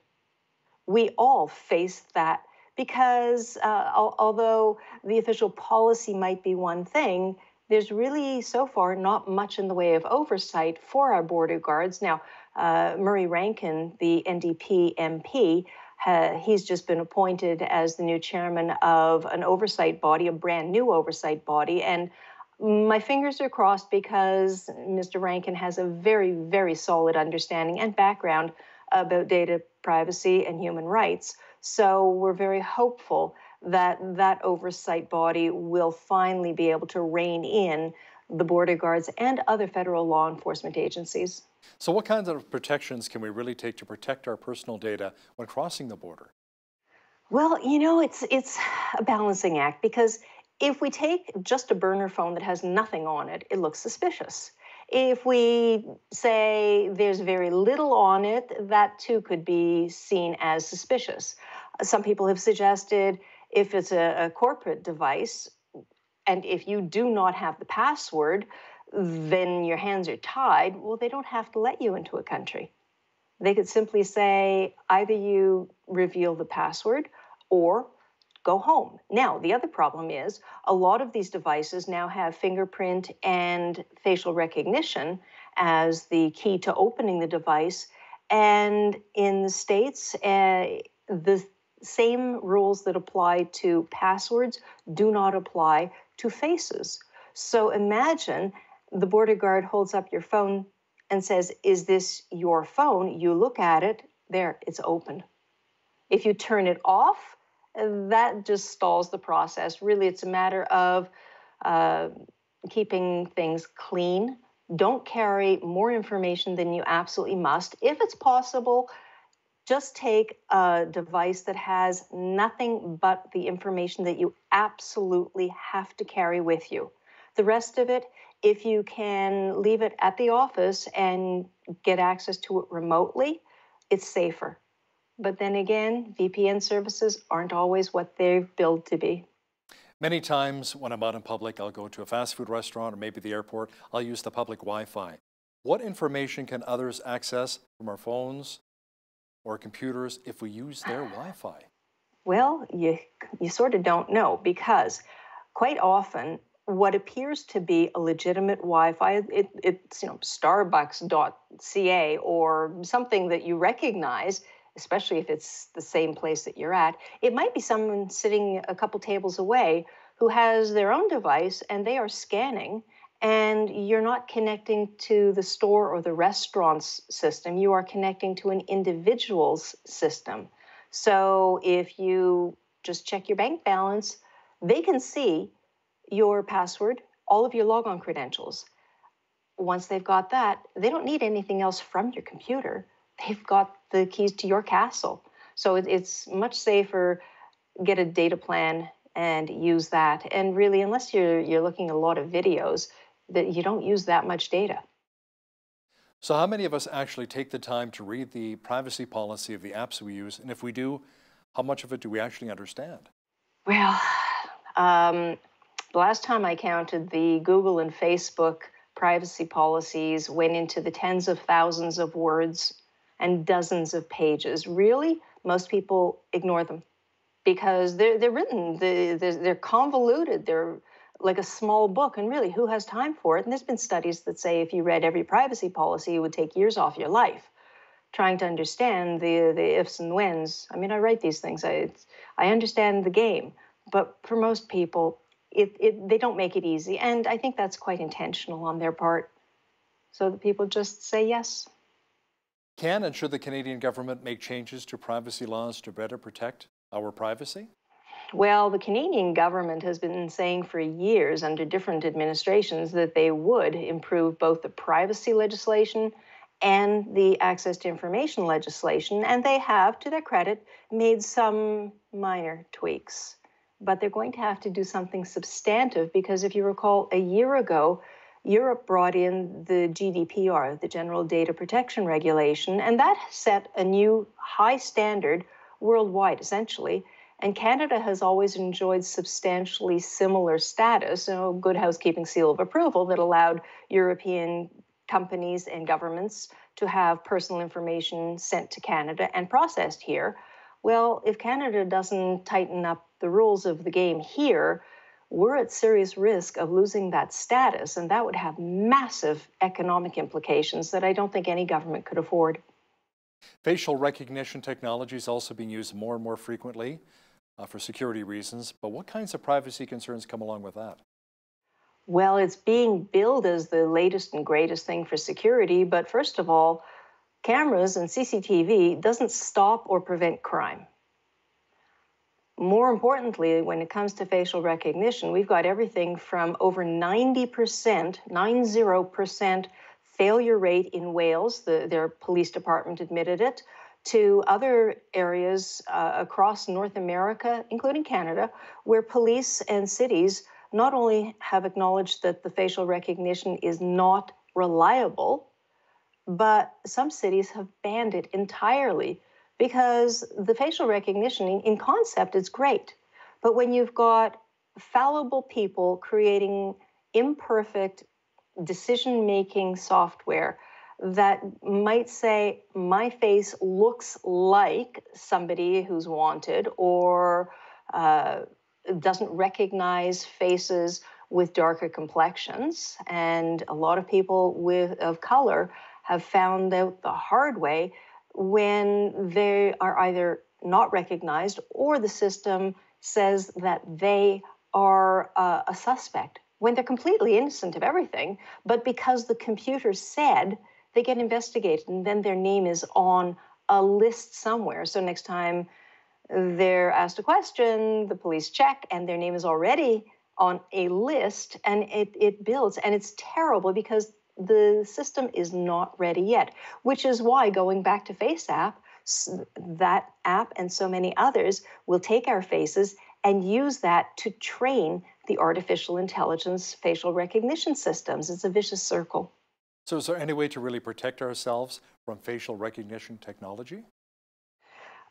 We all face that because although the official policy might be one thing, there's really so far not much in the way of oversight for our border guards. Now, Murray Rankin, the NDP MP, he's just been appointed as the new chairman of an oversight body, a brand new oversight body. And my fingers are crossed because Mr. Rankin has a very, very solid understanding and background about data privacy and human rights. So we're very hopeful that that oversight body will finally be able to rein in the border guards and other federal law enforcement agencies. So what kinds of protections can we really take to protect our personal data when crossing the border? Well, you know, it's a balancing act, because if we take just a burner phone that has nothing on it, it looks suspicious. If we say there's very little on it, that too could be seen as suspicious. Some people have suggested if it's a corporate device, and if you do not have the password, then your hands are tied. Well, they don't have to let you into a country. They could simply say, either you reveal the password or go home. Now, the other problem is a lot of these devices now have fingerprint and facial recognition as the key to opening the device. And in the States, the same rules that apply to passwords do not apply to faces. So imagine the border guard holds up your phone and says, "Is this your phone?" You look at it, there, it's open. If you turn it off, that just stalls the process. Really, it's a matter of keeping things clean. Don't carry more information than you absolutely must. If it's possible, just take a device that has nothing but the information that you absolutely have to carry with you. The rest of it, if you can leave it at the office and get access to it remotely, it's safer. But then again, VPN services aren't always what they're billed to be. Many times when I'm out in public, I'll go to a fast food restaurant or maybe the airport, I'll use the public Wi-Fi. What information can others access from our phones or computers if we use their Wi-Fi? Well, you sort of don't know, because quite often what appears to be a legitimate Wi-Fi, it's Starbucks.ca or something that you recognize, especially if it's the same place that you're at. It might be someone sitting a couple tables away who has their own device and they are scanning, and you're not connecting to the store or the restaurant's system. You are connecting to an individual's system. So if you just check your bank balance, they can see your password, all of your logon credentials. Once they've got that, they don't need anything else from your computer. They've got the keys to your castle. So it's much safer. Get a data plan and use that. And really, unless you're looking at a lot of videos, that you don't use that much data. So how many of us actually take the time to read the privacy policy of the apps we use? And if we do, how much of it do we actually understand? Well, the last time I counted, the Google and Facebook privacy policies went into the tens of thousands of words and dozens of pages. Really, most people ignore them because they're written, they're convoluted, they're like a small book, and really, who has time for it? And there's been studies that say if you read every privacy policy, it would take years off your life trying to understand the ifs and whens. I mean, I write these things, I understand the game, but for most people, they don't make it easy, and I think that's quite intentional on their part, so that people just say yes. Can and should the Canadian government make changes to privacy laws to better protect our privacy? Well, the Canadian government has been saying for years under different administrations that they would improve both the privacy legislation and the access to information legislation, and they have, to their credit, made some minor tweaks. But they're going to have to do something substantive because if you recall, a year ago, Europe brought in the GDPR, the General Data Protection Regulation, and that set a new high standard worldwide, essentially. And Canada has always enjoyed substantially similar status, good housekeeping seal of approval that allowed European companies and governments to have personal information sent to Canada and processed here. Well, if Canada doesn't tighten up the rules of the game here, we're at serious risk of losing that status, and that would have massive economic implications that I don't think any government could afford. Facial recognition technology is also being used more and more frequently for security reasons, but what kinds of privacy concerns come along with that? Well, it's being billed as the latest and greatest thing for security, but first of all, cameras and CCTV doesn't stop or prevent crime. More importantly, when it comes to facial recognition, we've got everything from over 90% failure rate in Wales, their police department admitted it, to other areas across North America, including Canada, where police and cities not only have acknowledged that the facial recognition is not reliable, but some cities have banned it entirely because the facial recognition in concept is great. But when you've got fallible people creating imperfect decision-making software that might say, my face looks like somebody who's wanted, or doesn't recognize faces with darker complexions. And a lot of people of color have found out the hard way when they are either not recognized or the system says that they are a suspect when they're completely innocent of everything, but because the computer said, they get investigated, and then their name is on a list somewhere. So next time they're asked a question, the police check, and their name is already on a list, and it builds. And it's terrible because the system is not ready yet, which is why, going back to FaceApp, that app and so many others will take our faces and use that to train the artificial intelligence facial recognition systems. It's a vicious circle. So is there any way to really protect ourselves from facial recognition technology?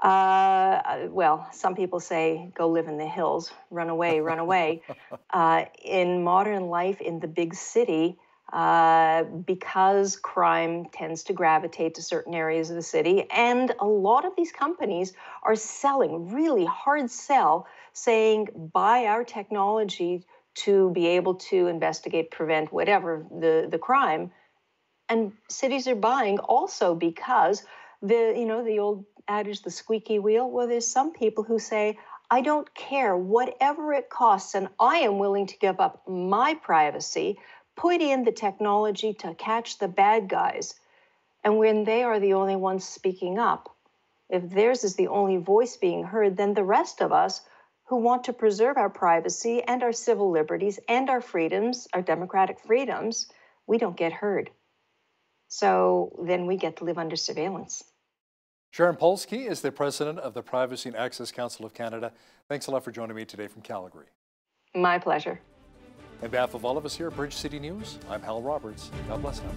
Well, some people say, go live in the hills, run away, run away. In modern life, in the big city, because crime tends to gravitate to certain areas of the city, and a lot of these companies are selling, really hard sell, saying, buy our technology to be able to investigate, prevent whatever the crime. And cities are buying also because the old adage, the squeaky wheel. Well, there's some people who say, I don't care whatever it costs, and I am willing to give up my privacy, put in the technology to catch the bad guys. And when they are the only ones speaking up, if theirs is the only voice being heard, then the rest of us who want to preserve our privacy and our civil liberties and our freedoms, our democratic freedoms, we don't get heard. So then we get to live under surveillance. Sharon Polsky is the president of the Privacy and Access Council of Canada. Thanks a lot for joining me today from Calgary. My pleasure. On behalf of all of us here at Bridge City News, I'm Hal Roberts. God bless now.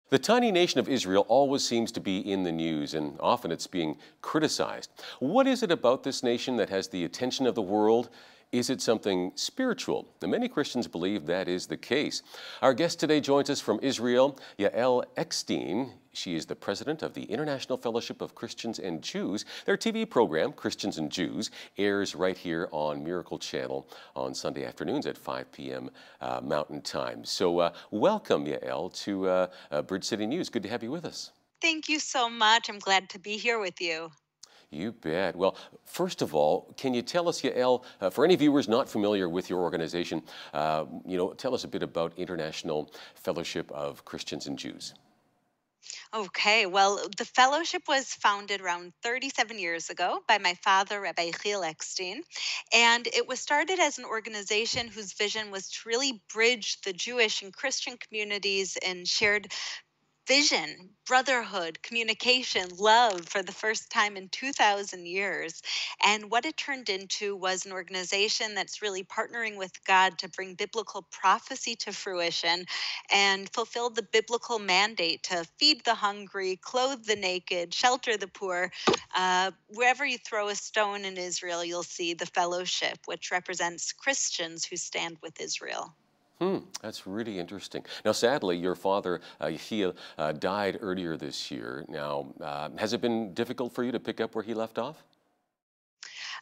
The tiny nation of Israel always seems to be in the news, and often it's being criticized. What is it about this nation that has the attention of the world? Is it something spiritual? And many Christians believe that is the case. Our guest today joins us from Israel, Yael Eckstein. She is the president of the International Fellowship of Christians and Jews. Their TV program, Christians and Jews, airs right here on Miracle Channel on Sunday afternoons at 5 p.m. Mountain Time. So welcome, Yael, to Bridge City News. Good to have you with us. Thank you so much. I'm glad to be here with you. You bet. Well, first of all, can you tell us, Yael, for any viewers not familiar with your organization, tell us a bit about International Fellowship of Christians and Jews. Okay, well, the fellowship was founded around 37 years ago by my father, Rabbi Yechiel Eckstein, and it was started as an organization whose vision was to really bridge the Jewish and Christian communities and shared vision, brotherhood, communication, love for the first time in 2,000 years. And what it turned into was an organization that's really partnering with God to bring biblical prophecy to fruition and fulfill the biblical mandate to feed the hungry, clothe the naked, shelter the poor. Wherever you throw a stone in Israel, you'll see the fellowship, which represents Christians who stand with Israel. That's really interesting. Now, sadly, your father, Yechiel, died earlier this year. Now, has it been difficult for you to pick up where he left off?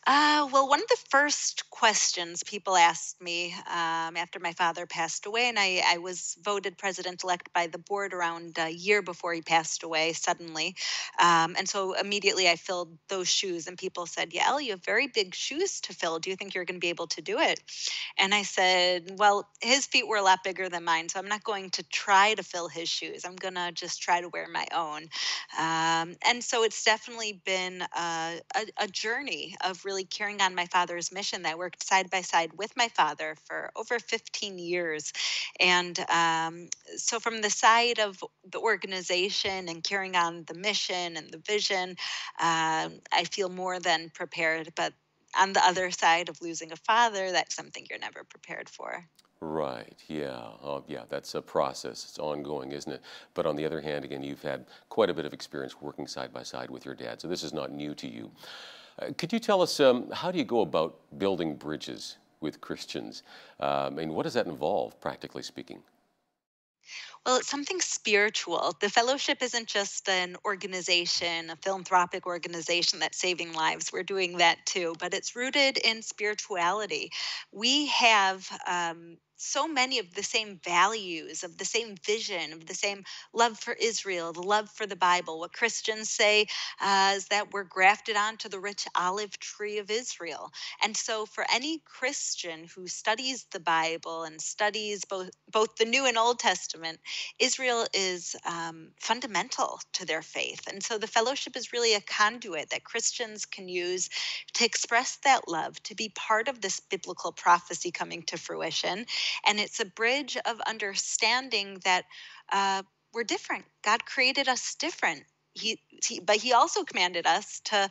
Well, one of the first questions people asked me after my father passed away, and I was voted president-elect by the board around a year before he passed away suddenly. And so immediately I filled those shoes, and people said, Yael, you have very big shoes to fill. Do you think you're going to be able to do it? And I said, well, his feet were a lot bigger than mine, so I'm not going to try to fill his shoes. I'm going to just try to wear my own. And so it's definitely been a journey of really carrying on my father's mission. I worked side by side with my father for over 15 years. And so from the side of the organization and carrying on the mission and the vision, I feel more than prepared. But on the other side of losing a father, that's something you're never prepared for. Right, yeah. Yeah, that's a process. It's ongoing, isn't it? But on the other hand, again, you've had quite a bit of experience working side by side with your dad, so this is not new to you. Could you tell us, how do you go about building bridges with Christians? What does that involve, practically speaking? Well, it's something spiritual. The fellowship isn't just an organization, a philanthropic organization that's saving lives. We're doing that too, but it's rooted in spirituality. We have so many of the same values, of the same vision, of the same love for Israel, the love for the Bible. What Christians say is that we're grafted onto the rich olive tree of Israel. And so for any Christian who studies the Bible and studies both the New and Old Testament, Israel is fundamental to their faith. And so the fellowship is really a conduit that Christians can use to express that love, to be part of this biblical prophecy coming to fruition. And it's a bridge of understanding that we're different. God created us different. But he also commanded us to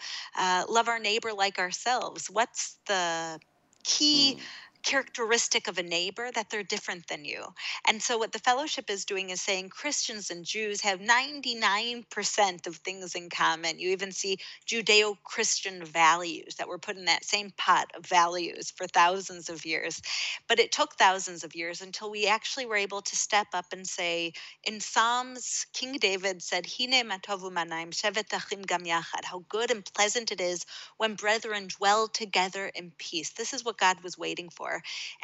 love our neighbor like ourselves. What's the key characteristic of a neighbor? That they're different than you. And so what the fellowship is doing is saying Christians and Jews have 99% of things in common. You even see Judeo-Christian values that were put in that same pot of values for thousands of years. But it took thousands of years until we actually were able to step up and say, in Psalms, King David said, Hine ma tovu manaim shevet achim gam yachad, how good and pleasant it is when brethren dwell together in peace. This is what God was waiting for.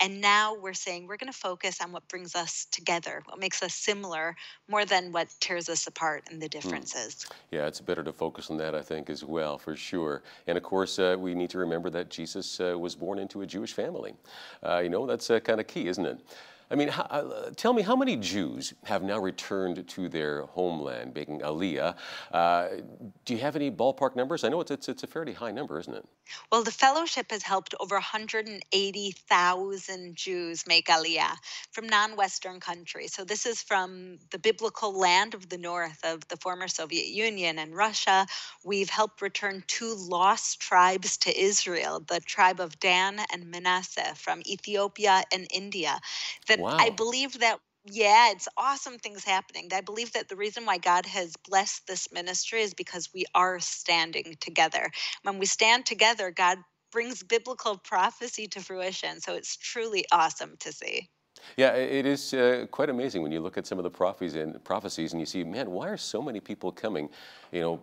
And now we're saying we're going to focus on what brings us together, what makes us similar, more than what tears us apart and the differences. Yeah, it's better to focus on that, I think, as well, for sure. And of course, we need to remember that Jesus was born into a Jewish family. That's kind of key, isn't it? Tell me, how many Jews have now returned to their homeland, making Aliyah? Do you have any ballpark numbers? I know it's a fairly high number, isn't it? Well, the fellowship has helped over 180,000 Jews make Aliyah from non-Western countries. So this is from the biblical land of the north of the former Soviet Union and Russia. We've helped return 2 lost tribes to Israel, the tribe of Dan and Manasseh from Ethiopia and India. Wow. I believe that, yeah, it's awesome things happening. I believe that the reason why God has blessed this ministry is because we are standing together. When we stand together, God brings biblical prophecy to fruition. So it's truly awesome to see. Yeah, it is quite amazing when you look at some of the prophecies and you see, man, why are so many people coming,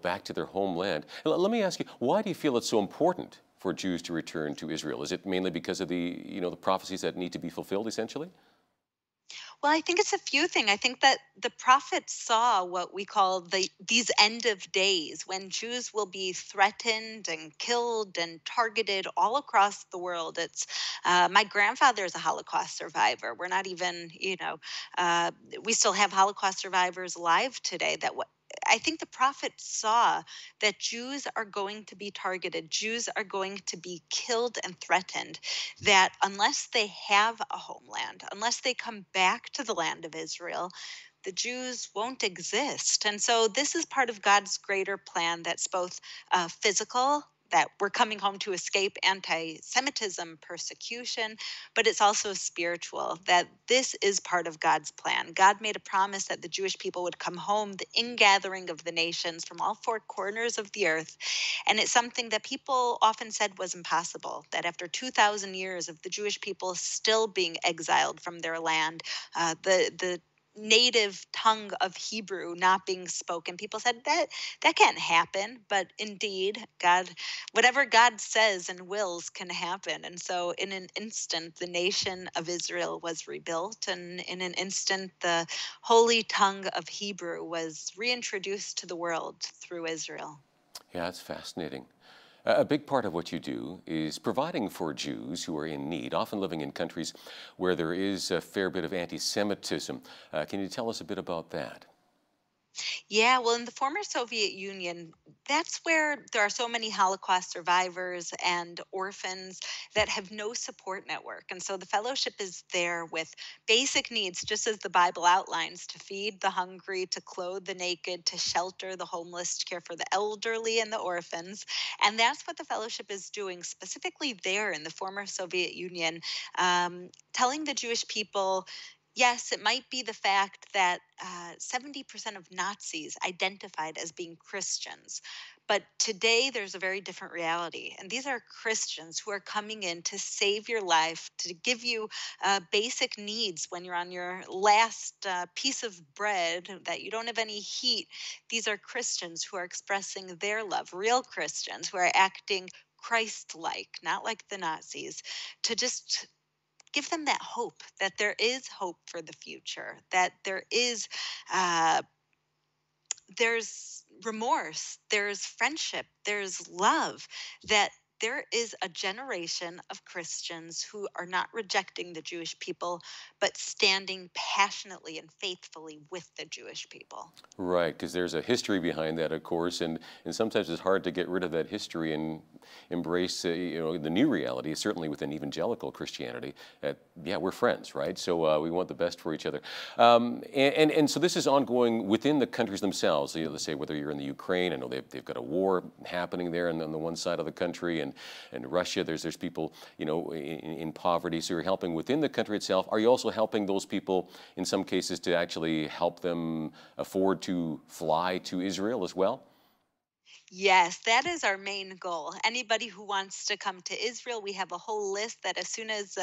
back to their homeland? Let me ask you, why do you feel it's so important for Jews to return to Israel? Is it mainly because of the prophecies that need to be fulfilled, essentially? Well, I think it's a few things. I think that the prophets saw what we call these end of days when Jews will be threatened and killed and targeted all across the world. It's my grandfather is a Holocaust survivor. We're not even, uh, we still have Holocaust survivors alive today. I think the prophets saw that Jews are going to be targeted, Jews are going to be killed and threatened, that unless they have a homeland, unless they come back to the land of Israel, the Jews won't exist. And so this is part of God's greater plan that's both physical, that we're coming home to escape anti Semitism, persecution, but it's also spiritual, that this is part of God's plan. God made a promise that the Jewish people would come home, the ingathering of the nations from all four corners of the earth. And it's something that people often said was impossible, that after 2,000 years of the Jewish people still being exiled from their land, the native tongue of Hebrew not being spoken. People said that can't happen, but indeed, God, whatever God says and wills can happen. And so in an instant, the nation of Israel was rebuilt, and in an instant, the holy tongue of Hebrew was reintroduced to the world through Israel. Yeah, it's fascinating. A big part of what you do is providing for Jews who are in need, often living in countries where there is a fair bit of anti-Semitism. Can you tell us a bit about that? Yeah, well, in the former Soviet Union, that's where there are so many Holocaust survivors and orphans that have no support network. And so the fellowship is there with basic needs, just as the Bible outlines, to feed the hungry, to clothe the naked, to shelter the homeless, to care for the elderly and the orphans. And that's what the fellowship is doing specifically there in the former Soviet Union, telling the Jewish people, yes, it might be the fact that 70% of Nazis identified as being Christians. But today there's a very different reality. And these are Christians who are coming in to save your life, to give you basic needs when you're on your last piece of bread, that you don't have any heat. These are Christians who are expressing their love, real Christians who are acting Christ-like, not like the Nazis, to just give them that hope, that there is hope for the future, that uh, there's remorse, there's friendship, there's love, that there is a generation of Christians who are not rejecting the Jewish people, but standing passionately and faithfully with the Jewish people. Right, because there's a history behind that, of course, and sometimes it's hard to get rid of that history and embrace, the new reality, certainly within evangelical Christianity. Yeah, we're friends, right? So we want the best for each other. And so this is ongoing within the countries themselves. Let's say whether you're in the Ukraine, I know they've got a war happening there on the one side of the country, and Russia, there's people, in poverty. So you're helping within the country itself. Are you also helping those people, in some cases, to actually help them afford to fly to Israel as well? Yes, that is our main goal. Anybody who wants to come to Israel, we have a whole list that as soon as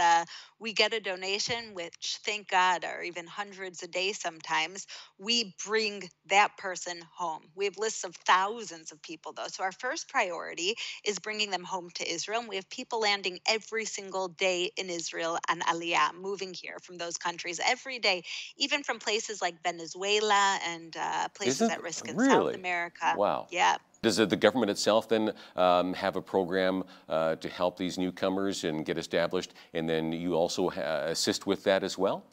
we get a donation, which thank God are even hundreds a day sometimes, we bring that person home. We have lists of thousands of people, though. So our first priority is bringing them home to Israel. And we have people landing every single day in Israel and Aliyah, moving here from those countries every day, even from places like Venezuela and places at risk in South America. Wow. Yeah. Does the government itself then have a program to help these newcomers and get established, and then you also assist with that as well?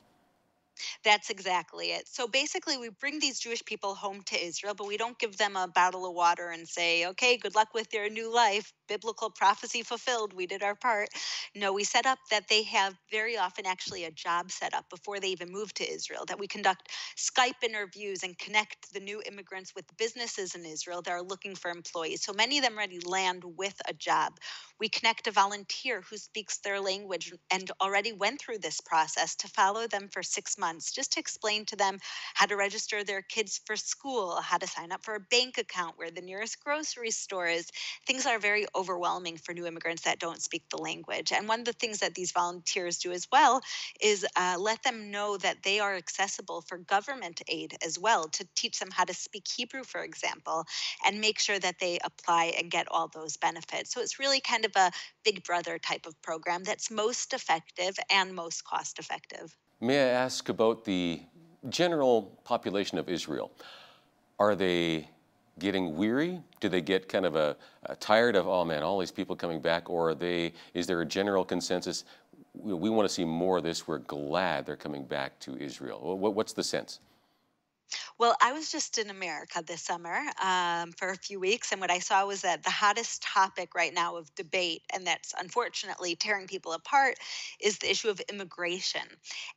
That's exactly it. So basically, we bring these Jewish people home to Israel, but we don't give them a bottle of water and say, okay, good luck with your new life. Biblical prophecy fulfilled. We did our part. No, we set up that they have very often actually a job set up before they even move to Israel, that we conduct Skype interviews and connect the new immigrants with businesses in Israel that are looking for employees. So many of them already land with a job. We connect a volunteer who speaks their language and already went through this process to follow them for 6 months, just to explain to them how to register their kids for school, how to sign up for a bank account, where the nearest grocery store is. Things are very overwhelming for new immigrants that don't speak the language. And one of the things that these volunteers do as well is let them know that they are accessible for government aid as well, to teach them how to speak Hebrew, for example, and make sure that they apply and get all those benefits. So it's really kind of a big brother type of program that's most effective and most cost effective. May I ask about the general population of Israel? Are they getting weary? Do they get kind of a tired of, oh man, all these people coming back? Or is there a general consensus, we want to see more of this, we're glad they're coming back to Israel? What's the sense? Well, I was just in America this summer for a few weeks, and what I saw was that the hottest topic right now of debate, and that's unfortunately tearing people apart, is the issue of immigration.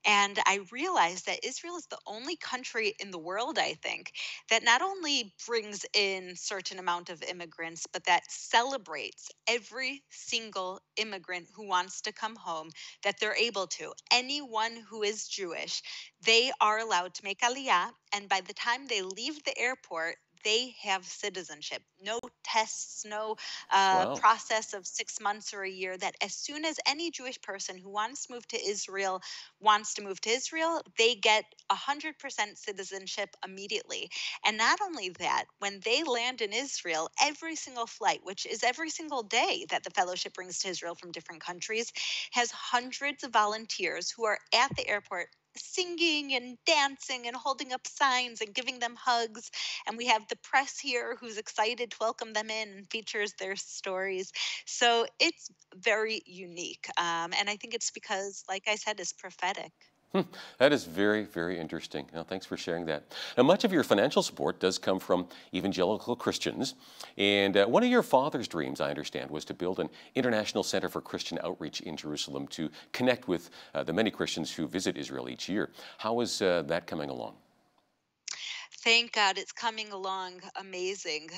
And I realized that Israel is the only country in the world, I think, that not only brings in certain amount of immigrants, but that celebrates every single immigrant who wants to come home, that they're able to. Anyone who is Jewish, they are allowed to make aliyah, and by the time they leave the airport, they have citizenship. No tests, no Wow. process of 6 months or a year. That as soon as any Jewish person who wants to move to Israel wants to move to Israel, they get 100% citizenship immediately. And not only that, when they land in Israel, every single flight, which is every single day that the fellowship brings to Israel from different countries, has hundreds of volunteers who are at the airport singing and dancing and holding up signs and giving them hugs. And we have the press here who's excited to welcome them in and features their stories. So it's very unique. And I think it's because, like I said, it's prophetic. That is very, very interesting. Now, thanks for sharing that. Now, much of your financial support does come from evangelical Christians. And one of your father's dreams, I understand, was to build an international center for Christian outreach in Jerusalem to connect with the many Christians who visit Israel each year. How is that coming along? Thank God it's coming along amazing.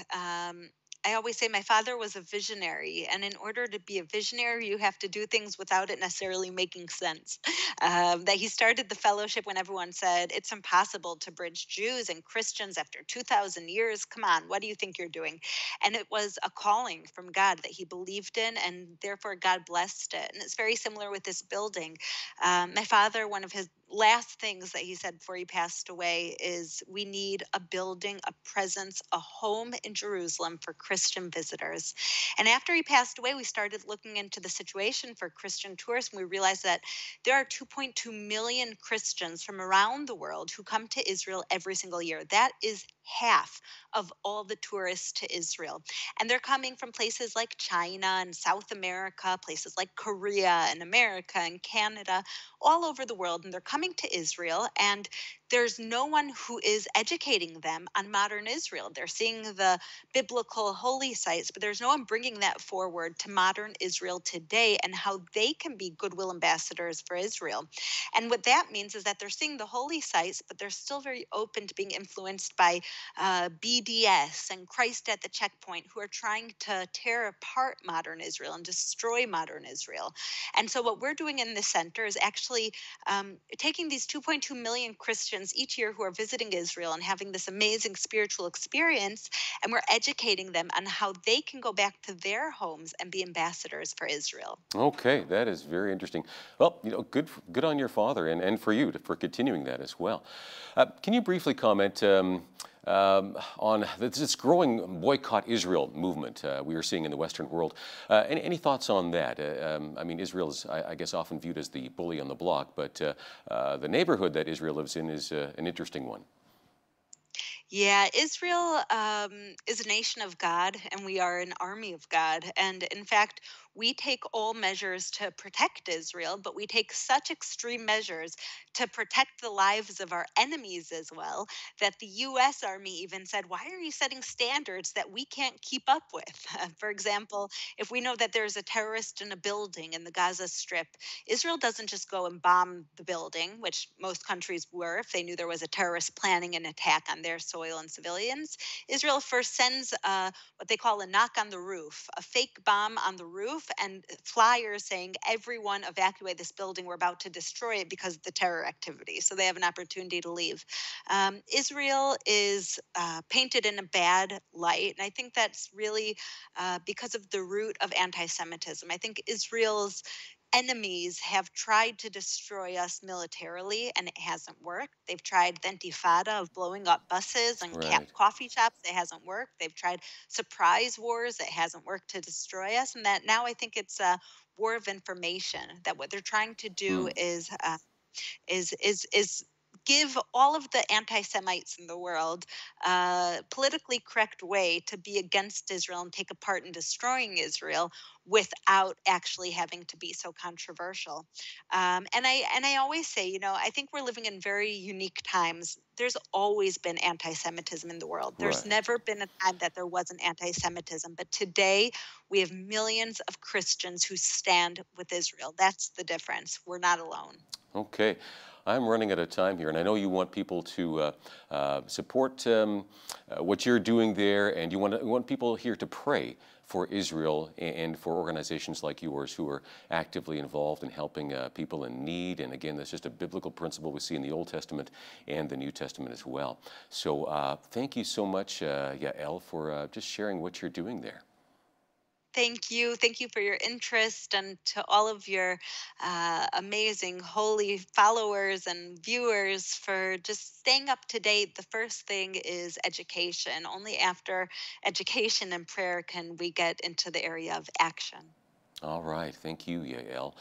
I always say my father was a visionary, and in order to be a visionary, you have to do things without it necessarily making sense. That he started the fellowship when everyone said it's impossible to bridge Jews and Christians after 2,000 years. Come on, what do you think you're doing? And it was a calling from God that he believed in, and therefore God blessed it. And it's very similar with this building. My father, one of his last things that he said before he passed away is we need a building, a presence, a home in Jerusalem for Christian visitors. And after he passed away, we started looking into the situation for Christian tourists, and we realized that there are 2.2 million Christians from around the world who come to Israel every single year. That is half of all the tourists to Israel. And they're coming from places like China and South America, places like Korea and America and Canada, all over the world. And they're coming to Israel, and there's no one who is educating them on modern Israel. They're seeing the biblical holy sites, but there's no one bringing that forward to modern Israel today and how they can be goodwill ambassadors for Israel. And what that means is that they're seeing the holy sites, but they're still very open to being influenced by BDS and Christ at the Checkpoint, who are trying to tear apart modern Israel and destroy modern Israel. And so what we're doing in the center is actually taking these 2.2 million Christians each year who are visiting Israel and having this amazing spiritual experience, and we're educating them on how they can go back to their homes and be ambassadors for Israel. Okay, that is very interesting. Well, good on your father and for you for continuing that as well. Can you briefly comment on this growing boycott Israel movement we are seeing in the Western world? Any thoughts on that? I mean, Israel is, I guess, often viewed as the bully on the block, but the neighborhood that Israel lives in is an interesting one. Yeah, Israel is a nation of God, and we are an army of God. And in fact, we take all measures to protect Israel, but we take such extreme measures to protect the lives of our enemies as well that the U.S. Army even said, why are you setting standards that we can't keep up with? For example, if we know that there's a terrorist in a building in the Gaza Strip, Israel doesn't just go and bomb the building, which most countries were if they knew there was a terrorist planning an attack on their soil and civilians. Israel first sends what they call a knock on the roof, a fake bomb on the roof, and flyers saying, everyone evacuate this building, we're about to destroy it because of the terror activity. So they have an opportunity to leave. Israel is painted in a bad light, and I think that's really because of the root of anti-Semitism. I think Israel's enemies have tried to destroy us militarily, and it hasn't worked. They've tried the intifada of blowing up buses and coffee shops. It hasn't worked. They've tried surprise wars. It hasn't worked to destroy us. And that now I think it's a war of information, that what they're trying to do is is give all of the anti-Semites in the world a politically correct way to be against Israel and take a part in destroying Israel without actually having to be so controversial. And I always say, you know, I think we're living in very unique times. There's always been anti-Semitism in the world. There's Right. never been a time that there wasn't anti-Semitism. But today we have millions of Christians who stand with Israel. That's the difference. We're not alone. Okay. I'm running out of time here, and I know you want people to support what you're doing there, and you want people here to pray for Israel and for organizations like yours who are actively involved in helping people in need. And again, that's just a biblical principle we see in the Old Testament and the New Testament as well. So thank you so much, Yael, for just sharing what you're doing there. Thank you. Thank you for your interest, and to all of your amazing holy followers and viewers for just staying up to date. The first thing is education. Only after education and prayer can we get into the area of action. All right. Thank you, Yael.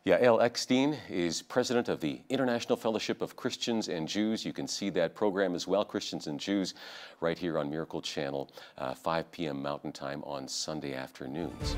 Yael Eckstein is president of the International Fellowship of Christians and Jews. You can see that program as well, Christians and Jews, right here on Miracle Channel, 5 p.m. Mountain Time on Sunday afternoons.